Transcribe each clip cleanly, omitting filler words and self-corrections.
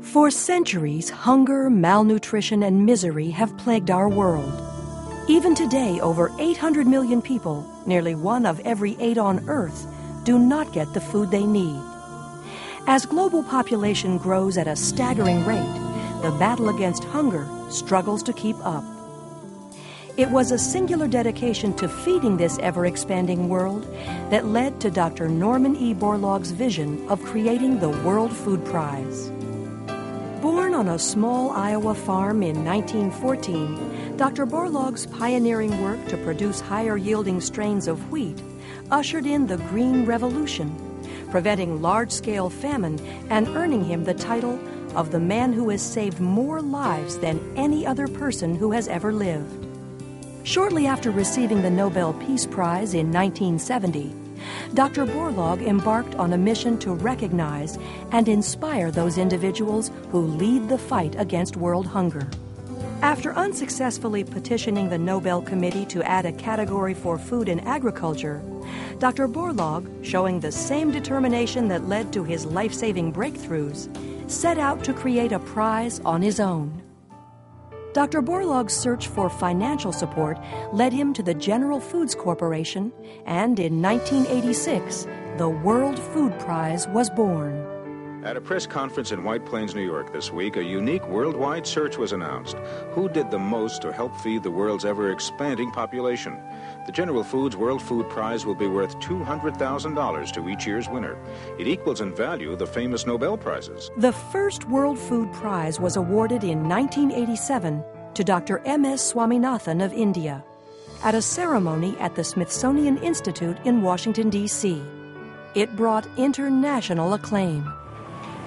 For centuries, hunger, malnutrition, and misery have plagued our world. Even today, over 800 million people, nearly 1 of every 8 on Earth, do not get the food they need. As global population grows at a staggering rate, the battle against hunger struggles to keep up. It was a singular dedication to feeding this ever-expanding world that led to Dr. Norman E. Borlaug's vision of creating the World Food Prize. Born on a small Iowa farm in 1914, Dr. Borlaug's pioneering work to produce higher-yielding strains of wheat ushered in the Green Revolution, preventing large-scale famine and earning him the title of the man who has saved more lives than any other person who has ever lived. Shortly after receiving the Nobel Peace Prize in 1970, Dr. Borlaug embarked on a mission to recognize and inspire those individuals who lead the fight against world hunger. After unsuccessfully petitioning the Nobel Committee to add a category for food and agriculture, Dr. Borlaug, showing the same determination that led to his life-saving breakthroughs, set out to create a prize on his own. Dr. Borlaug's search for financial support led him to the General Foods Corporation, and in 1986, the World Food Prize was born. At a press conference in White Plains, New York this week, a unique worldwide search was announced. Who did the most to help feed the world's ever-expanding population? The General Foods World Food Prize will be worth $200,000 to each year's winner. It equals in value the famous Nobel Prizes. The first World Food Prize was awarded in 1987 to Dr. M.S. Swaminathan of India at a ceremony at the Smithsonian Institute in Washington, D.C. It brought international acclaim.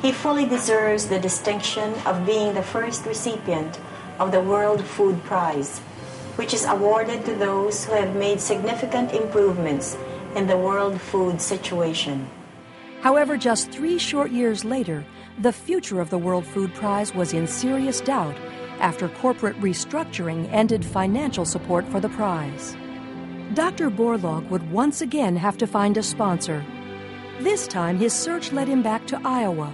He fully deserves the distinction of being the first recipient of the World Food Prize, which is awarded to those who have made significant improvements in the world food situation. However, just 3 short years later, the future of the World Food Prize was in serious doubt after corporate restructuring ended financial support for the prize. Dr. Borlaug would once again have to find a sponsor. This time, his search led him back to Iowa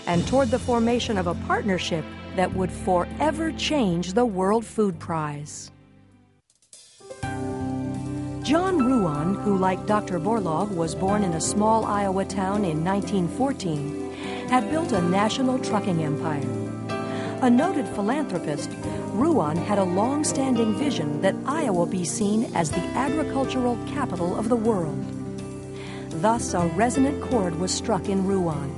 and toward the formation of a partnership that would forever change the World Food Prize. John Ruan, who like Dr. Borlaug was born in a small Iowa town in 1914, had built a national trucking empire. A noted philanthropist, Ruan had a long-standing vision that Iowa be seen as the agricultural capital of the world. Thus, a resonant chord was struck in Ruan,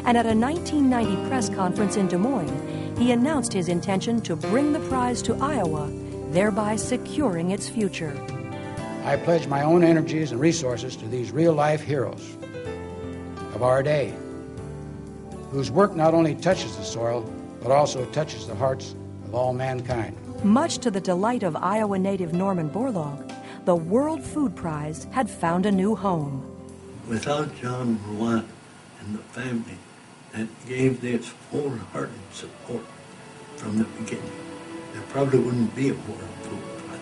and at a 1990 press conference in Des Moines, he announced his intention to bring the prize to Iowa, thereby securing its future. I pledge my own energies and resources to these real-life heroes of our day, whose work not only touches the soil, but also touches the hearts of all mankind. Much to the delight of Iowa native Norman Borlaug, the World Food Prize had found a new home. Without John Ruan and the family that gave this wholehearted support from the beginning, there probably wouldn't be a World Food Prize.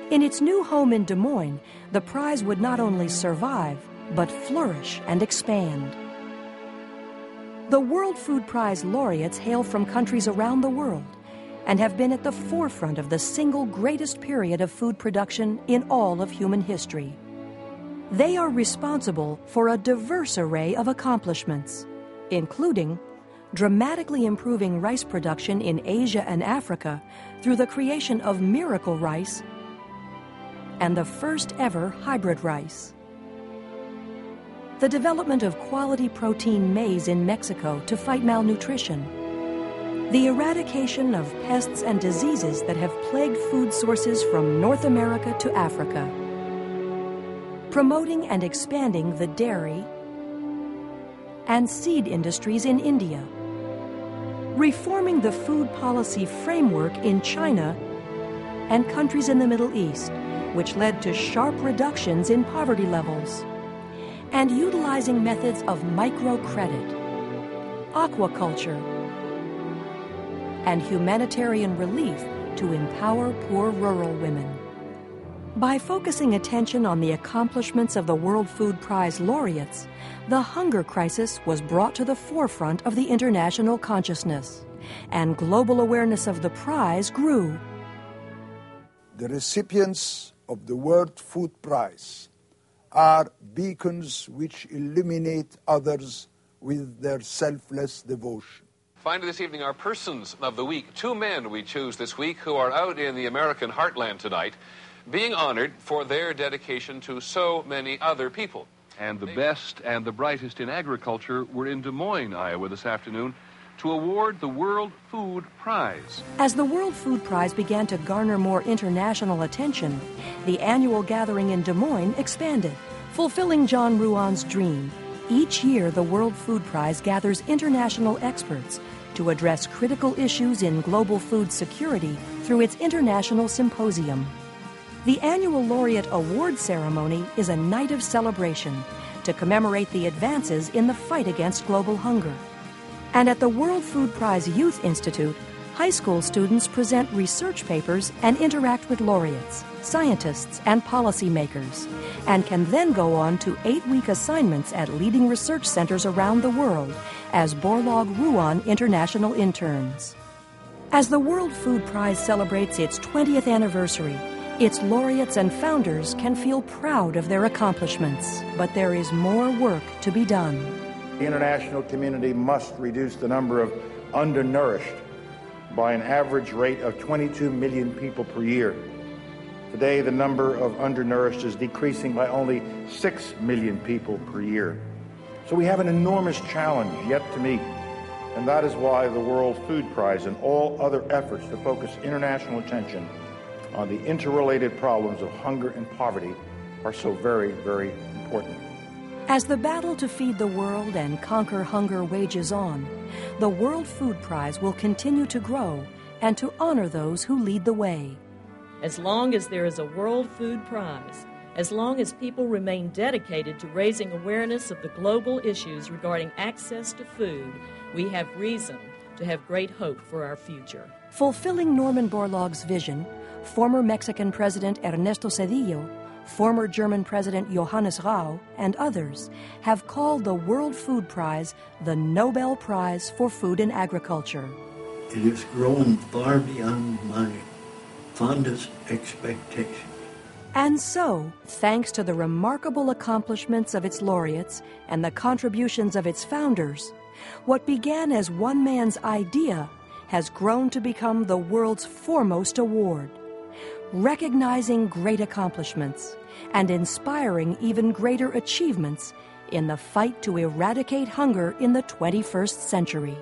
In its new home in Des Moines, the prize would not only survive, but flourish and expand. The World Food Prize laureates hail from countries around the world and have been at the forefront of the single greatest period of food production in all of human history. They are responsible for a diverse array of accomplishments, including dramatically improving rice production in Asia and Africa through the creation of miracle rice and the first ever hybrid rice. The development of quality protein maize in Mexico to fight malnutrition. The eradication of pests and diseases that have plagued food sources from North America to Africa. Promoting and expanding the dairy and seed industries in India. Reforming the food policy framework in China and countries in the Middle East, which led to sharp reductions in poverty levels. And utilizing methods of microcredit, aquaculture, and humanitarian relief to empower poor rural women. By focusing attention on the accomplishments of the World Food Prize laureates, the hunger crisis was brought to the forefront of the international consciousness, and global awareness of the prize grew. The recipients of the World Food Prize are beacons which illuminate others with their selfless devotion. Finally this evening, our Persons of the Week. 2 men we choose this week who are out in the American heartland tonight, being honored for their dedication to so many other people. And the best and the brightest in agriculture were in Des Moines, Iowa this afternoon to award the World Food Prize. As the World Food Prize began to garner more international attention, the annual gathering in Des Moines expanded, fulfilling John Ruan's dream. Each year, the World Food Prize gathers international experts to address critical issues in global food security through its international symposium. The annual Laureate Award Ceremony is a night of celebration to commemorate the advances in the fight against global hunger. And at the World Food Prize Youth Institute, high school students present research papers and interact with laureates, scientists, and policymakers, and can then go on to 8-week assignments at leading research centers around the world as Borlaug Ruan International interns. As the World Food Prize celebrates its 20th anniversary, its laureates and founders can feel proud of their accomplishments, but there is more work to be done. The international community must reduce the number of undernourished by an average rate of 22 million people per year. Today, the number of undernourished is decreasing by only 6 million people per year. So we have an enormous challenge yet to meet, and that is why the World Food Prize and all other efforts to focus international attention on the interrelated problems of hunger and poverty are so very, very important. As the battle to feed the world and conquer hunger wages on, the World Food Prize will continue to grow and to honor those who lead the way. As long as there is a World Food Prize, as long as people remain dedicated to raising awareness of the global issues regarding access to food, we have reason to have great hope for our future. Fulfilling Norman Borlaug's vision, former Mexican President Ernesto Zedillo, former German President Johannes Rau, and others have called the World Food Prize the Nobel Prize for Food and Agriculture. It has grown far beyond my fondest expectations. And so, thanks to the remarkable accomplishments of its laureates and the contributions of its founders, what began as one man's idea has grown to become the world's foremost award, recognizing great accomplishments and inspiring even greater achievements in the fight to eradicate hunger in the 21st century.